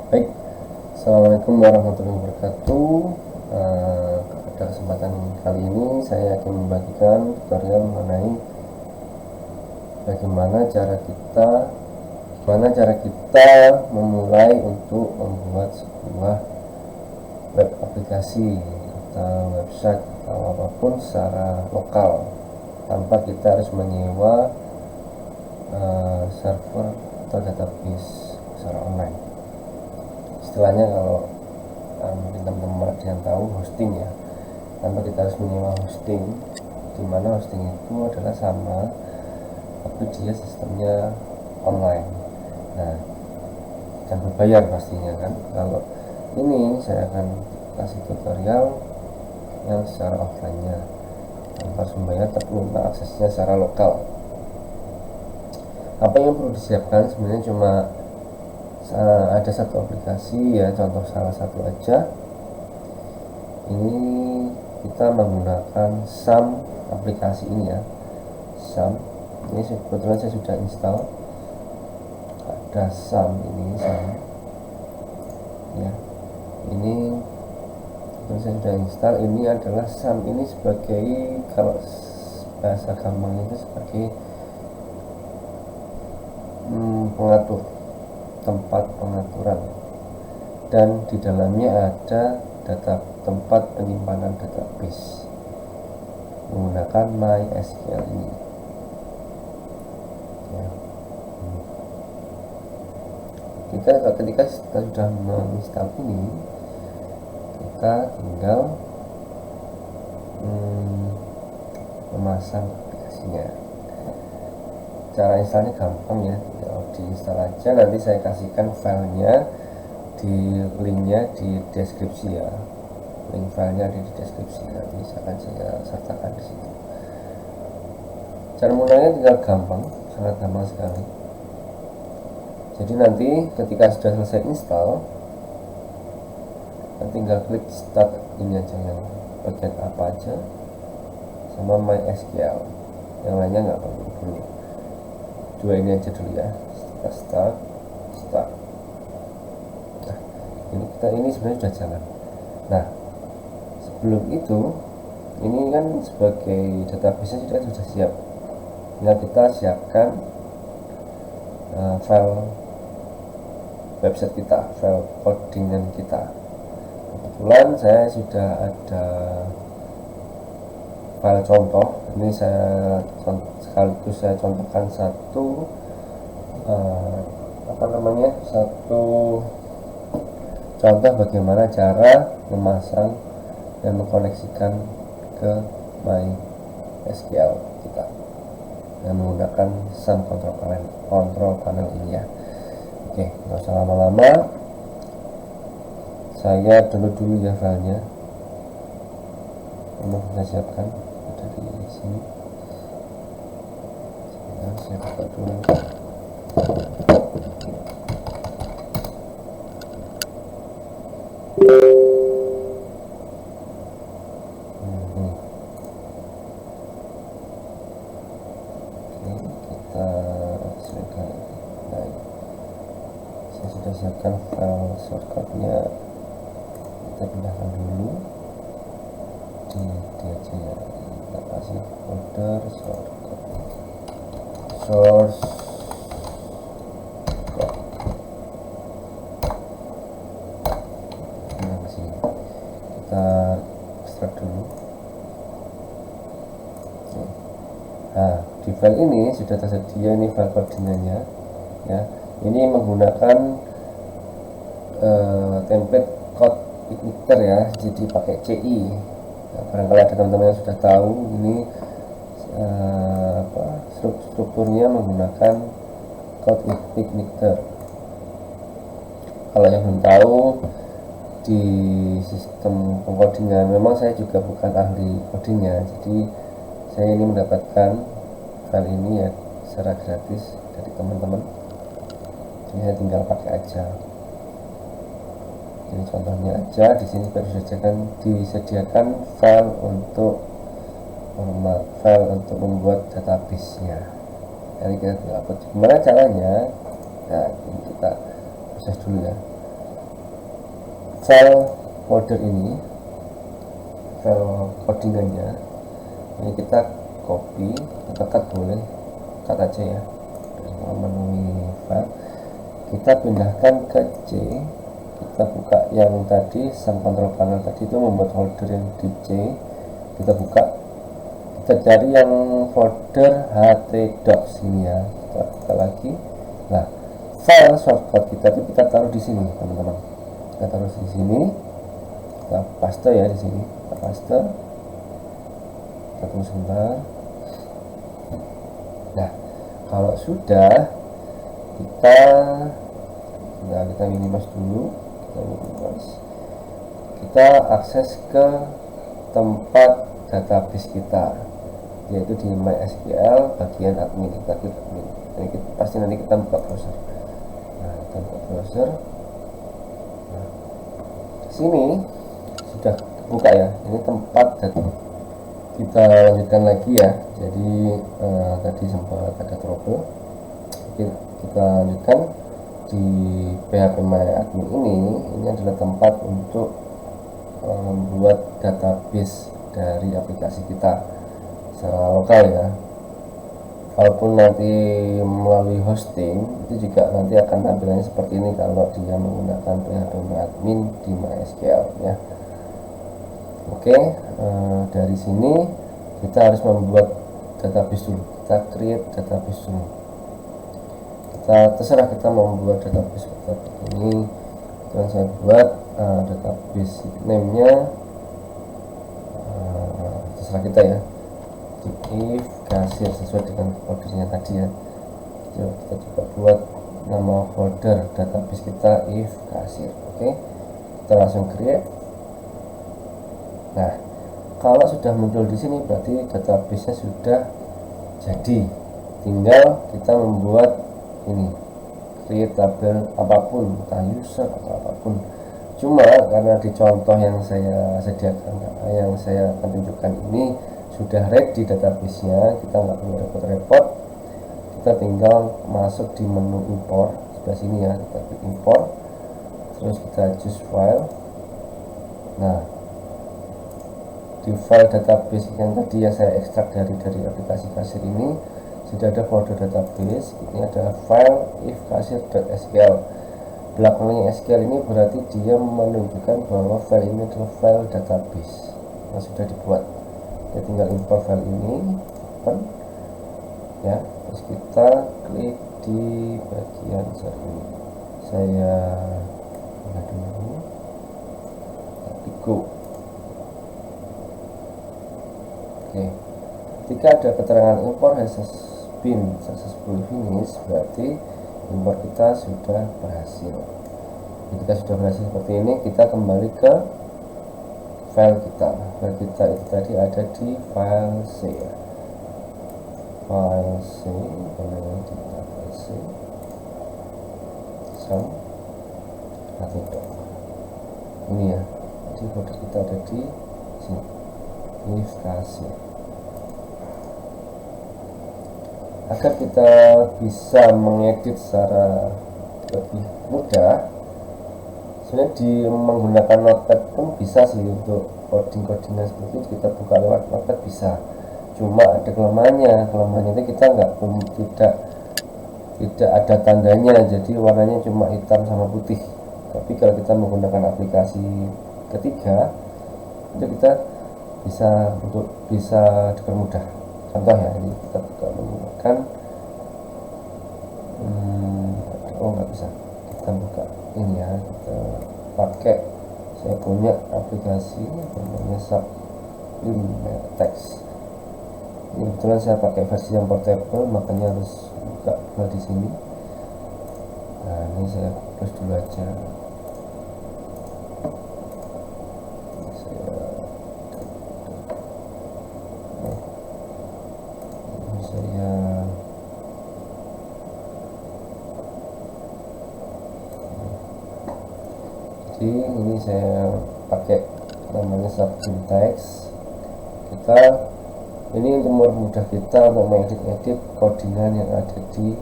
Baik, Assalamualaikum warahmatullahi wabarakatuh. Pada kesempatan kali ini saya akan membagikan tutorial mengenai bagaimana cara kita memulai untuk membuat sebuah web aplikasi atau website atau apapun secara lokal tanpa kita harus menyewa server atau database secara online. Istilahnya kalau mungkin teman-teman ada yang tahu hosting ya, tanpa kita harus menyewa hosting, dimana hosting itu adalah sama tapi dia sistemnya online, nah dan berbayar pastinya kan. Kalau ini saya akan kasih tutorial yang secara offline nya tanpa harus membayar tapi untuk aksesnya secara lokal. Apa yang perlu disiapkan sebenarnya cuma ada satu aplikasi ya, contoh salah satu aja. Ini kita menggunakan SAM aplikasi ini ya, SAM ini kebetulan saya sudah install, ada SAM ini SAM ya, ini saya sudah install. Ini adalah SAM, ini sebagai, kalau bahasa gampang itu sebagai pengatur, tempat pengaturan, dan di dalamnya ada tempat penyimpanan database menggunakan MySQL ini ya. Ketika kita sudah menginstal ini, kita tinggal memasang aplikasinya. Cara installnya gampang ya, tinggal diinstal aja. Nanti saya kasihkan filenya di linknya di deskripsi ya, link filenya ada di deskripsi, nanti akan saya sertakan di situ. Cara mulainya tinggal gampang, sangat gampang sekali. Jadi nanti ketika sudah selesai install, nanti tinggal klik start ini aja, yang bagian apa aja, sama MySQL, yang lainnya nggak perlu dulu, dua ini aja dulu ya. Kita start. Nah, ini sebenarnya sudah jalan. Nah, sebelum itu, ini kan sebagai database sudah siap. Tinggal kita siapkan file website kita, file codingan kita. Kebetulan saya sudah ada file contoh. Ini sekaligus saya contohkan satu satu contoh bagaimana cara memasang dan mengkoneksikan ke MySQL kita dan menggunakan SAM control panel ini ya. Oke, nggak usah lama-lama, saya download dulu ya filenya. Ini kita siapkan, ada di sini. Saya buka dulu. Saya sudah siapkan file shortcutnya, kita pindahkan dulu di aja ya, kita kasih folder shortcut source yang sini, kita ekstrak dulu. Nah, di file ini sudah tersedia ini file codingannya ya. Ini menggunakan template code igniter ya, jadi pakai CI. Nah, barangkali ada teman-teman yang sudah tahu, ini strukturnya menggunakan code igniter. Kalau yang belum tahu, di sistem pengkodingan, memang saya juga bukan ahli codingnya, jadi saya ini mendapatkan file ini ya secara gratis dari teman-teman, jadi saya tinggal pakai aja. Ini contohnya aja, di sini disediakan file untuk membuat database-nya. Jadi kita tinggal upload. Gimana caranya? Nah, ini kita proses dulu ya. file folder ini, file codingannya ini kita copy atau cut, boleh cut aja ya, memenuhi file, kita pindahkan ke C, kita buka yang tadi SAM control panel tadi itu membuat folder yang di C, kita buka, kita cari yang folder htdocs ini ya, kita buka lagi. Nah, file shortcut kita itu kita taruh di sini teman-teman, kita taruh di sini, kita paste ya, di sini kita paste, kita tunggu sebentar. Nah, kalau sudah kita minimize dulu, kita akses ke tempat database kita, yaitu di MySQL bagian admin, kita klik admin. Ini pasti nanti kita buka browser. Nah, kita buka browser. Nah, di sini sudah buka ya, ini tempat data. Kita lanjutkan lagi ya, jadi tadi sempat ada trouble. Oke, kita lanjutkan. Di PHP MyAdmin ini adalah tempat untuk membuat database dari aplikasi kita secara lokal ya. Walaupun nanti melalui hosting itu juga nanti akan tampilannya seperti ini kalau dia menggunakan PHP MyAdmin di MySQL ya. Oke, dari sini kita harus membuat database dulu, kita create database dulu. Terserah kita mau membuat database seperti ini. Yang saya buat database name-nya terserah kita ya, if kasir sesuai dengan foldernya tadi ya. Kita coba buat nama folder database kita if kasir. Oke, kita langsung create. Nah, kalau sudah muncul di sini berarti database-nya sudah jadi, tinggal kita membuat ini, create tabel apapun, entah user atau apapun. Cuma karena di contoh yang saya sediakan, yang saya akan tunjukkan ini sudah ready database-nya, kita nggak perlu repot-repot, kita tinggal masuk di menu import sebelah sini ya, kita klik import, terus kita choose file. Nah, di file database yang tadi yang saya ekstrak dari aplikasi kasir ini sudah ada folder database, ini ada file ifkasir.sql. Belakangnya SQL ini berarti dia menunjukkan bahwa file ini adalah file database yang sudah dibuat. Kita tinggal import file ini, open ya, terus kita klik di bagian ini. Saya lihat dulu, tapi go. Oke, ketika ada keterangan import has been successfully finished, berarti import kita sudah berhasil. Ketika sudah berhasil seperti ini, kita kembali ke file kita. File kita itu tadi ada di file C ya. File C, kemudian di file C SAM atau ini ya. Jadi folder kita ada di sini. Ini kasih. Agar kita bisa mengedit secara lebih mudah, sebenarnya di menggunakan notepad pun bisa sih untuk coding-codingan seperti itu, kita buka lewat notepad bisa. Cuma ada kelemahannya itu kita tidak ada tandanya, jadi warnanya cuma hitam sama putih. Tapi kalau kita menggunakan aplikasi ketiga, itu kita bisa dipermudah. Contoh ya, ini kita buka menggunakan nggak bisa, kita buka ini ya, kita pakai, saya punya aplikasi namanya Sublime Text. Ini kebetulan saya pakai versi yang portable, makanya harus buka di sini. Nah, ini saya close dulu aja. Jadi ini saya pakai namanya Sublime Text. Ini untuk mempermudah kita untuk mengedit codingan yang ada di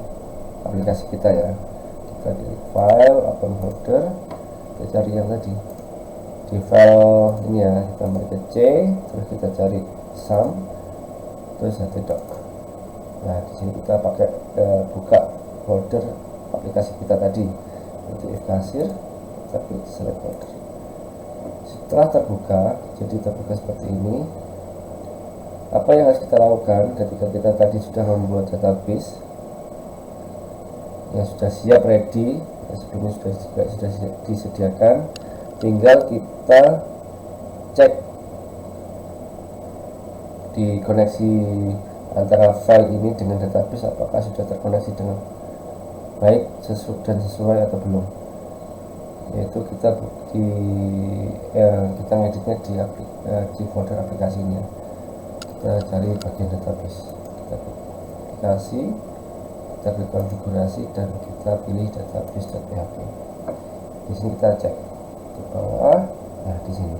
aplikasi kita ya. Kita di file, open folder, kita cari yang tadi di file ini ya, kita beri ke C, terus kita cari sum, terus htdoc. Nah di sini kita pakai buka folder aplikasi kita tadi, itu if kasir, kita klik select folder. Setelah terbuka, jadi terbuka seperti ini. Apa yang harus kita lakukan ketika kita tadi sudah membuat database yang sudah siap ready, yang sebelumnya sudah disediakan, tinggal kita cek di koneksi antara file ini dengan database apakah sudah terkoneksi dengan baik dan sesuai atau belum, yaitu kita ngeditnya di folder aplikasinya. Kita cari bagian database, kita klik aplikasi, kita klik konfigurasi, dan kita pilih database.php. Di sini kita cek ke bawah. Nah di sini,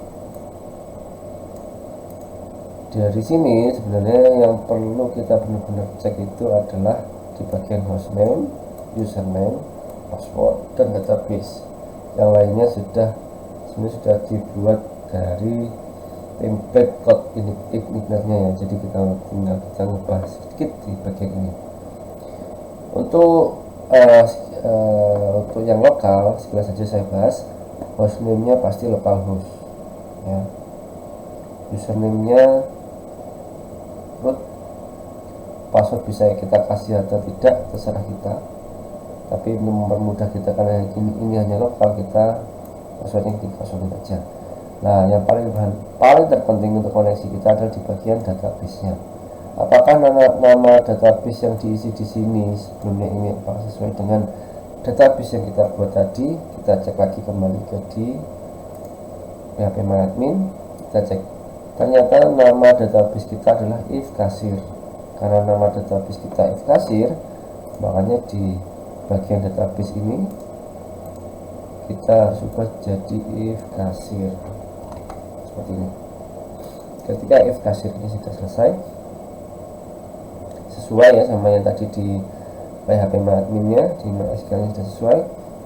dari sini sebenarnya yang perlu kita benar-benar cek itu adalah di bagian hostname, username, password, dan database. Yang lainnya sebenarnya sudah dibuat dari template code igniternya ya, jadi tinggal kita ubah sedikit di bagian ini. Untuk yang lokal, sekilas saja saya bahas. Hostname-nya pasti localhost ya, username-nya root, password bisa kita kasih atau tidak, terserah kita, tapi mempermudah kita karena ini hanya lokal, kita passwordnya kita kosongin aja. Nah yang paling terpenting untuk koneksi kita adalah di bagian database-nya. Apakah nama database yang diisi di sini sebelumnya ini apakah sesuai dengan database yang kita buat tadi? Kita cek lagi kembali ke di phpMyAdmin, kita cek, ternyata nama database kita adalah if kasir. Karena nama database kita if kasir, makanya di bagian database ini kita harus ubah jadi if kasir seperti ini. Ketika if kasir ini sudah selesai, sesuai ya sama yang tadi di phpMyAdmin nya, di MySQL sudah sesuai,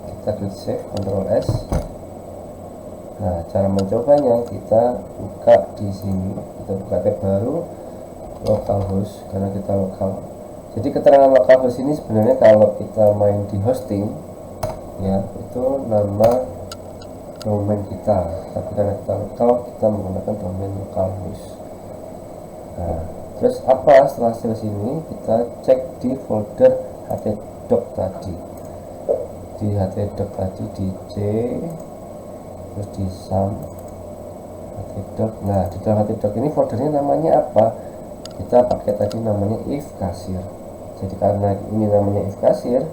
kita klik save, Ctrl S. Nah cara mencobanya, kita buka di sini, kita buka tab baru, localhost, karena kita lokal. Jadi keterangan localhost ini sebenarnya kalau kita main di hosting ya, itu nama domain kita, tapi karena kita lokal, kita menggunakan domain localhost. Nah terus apa setelah selesai ini, kita cek di folder htdoc tadi, di htdoc tadi di C, terus di sum htdoc. Nah di dalam htdoc ini foldernya namanya apa, kita pakai tadi namanya if kasir. Jadi karena ini namanya if kasir,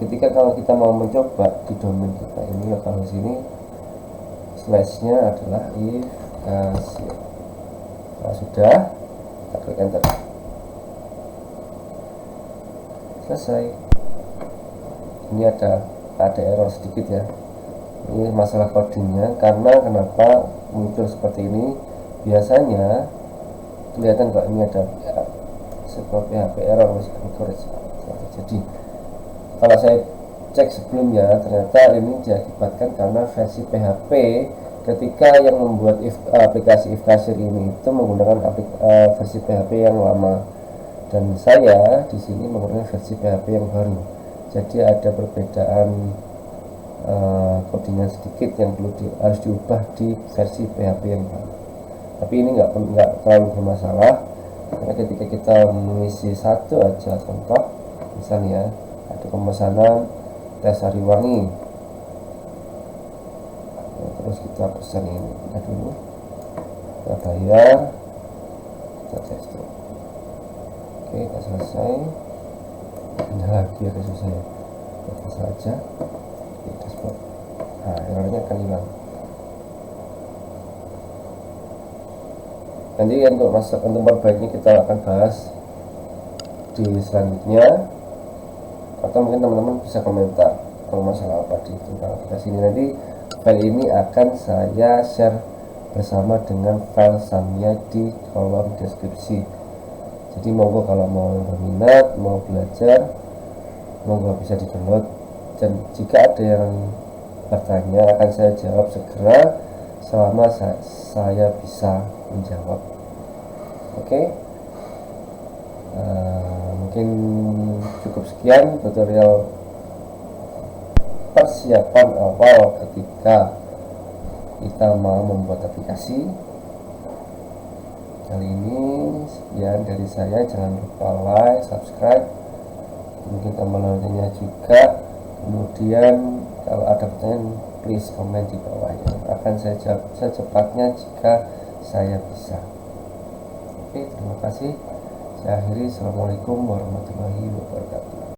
ketika kalau kita mau mencoba di domain kita ini localhost ini, slashnya adalah if kasir. Nah sudah, kita klik enter, selesai. Ini ada error sedikit ya, ini masalah codingnya. Karena kenapa muncul seperti ini, biasanya kelihatan kalau ini ada sebuah PHP error. Jadi kalau saya cek sebelumnya, ternyata ini diakibatkan karena versi PHP ketika yang membuat aplikasi if kasir ini itu menggunakan versi PHP yang lama, dan saya di sini menggunakan versi PHP yang baru. Jadi ada perbedaan codingan sedikit yang harus diubah di versi PHP yang baru. Tapi ini nggak terlalu bermasalah, karena ketika kita mengisi satu aja contoh, misalnya ada pemesanan tes Sariwangi, nah, terus kita pesan ini, kita dulu, kita bayar, kita cek stop. Oke, kita selesai. Pindah lagi ya, susah ya, kita saja di dashboard. Nah errornya akan hilang. Nanti untuk perbaiknya kita akan bahas di selanjutnya, atau mungkin teman-teman bisa komentar kalau masalah apa di tentang aplikasi ini. Nanti file ini akan saya share bersama dengan file sumnya di kolom deskripsi. Jadi monggo kalau mau berminat, mau belajar, monggo bisa di download. Dan jika ada yang bertanya akan saya jawab segera selama saya bisa menjawab. Oke. Mungkin cukup sekian tutorial persiapan awal ketika kita mau membuat aplikasi kali ini. Sekian dari saya, jangan lupa like, subscribe, mungkin tombol loncengnya juga. Kemudian kalau ada pertanyaan please komen di bawah ya, akan saya jawab secepatnya jika saya bisa. Oke, terima kasih. Saya akhiri. Assalamualaikum warahmatullahi wabarakatuh.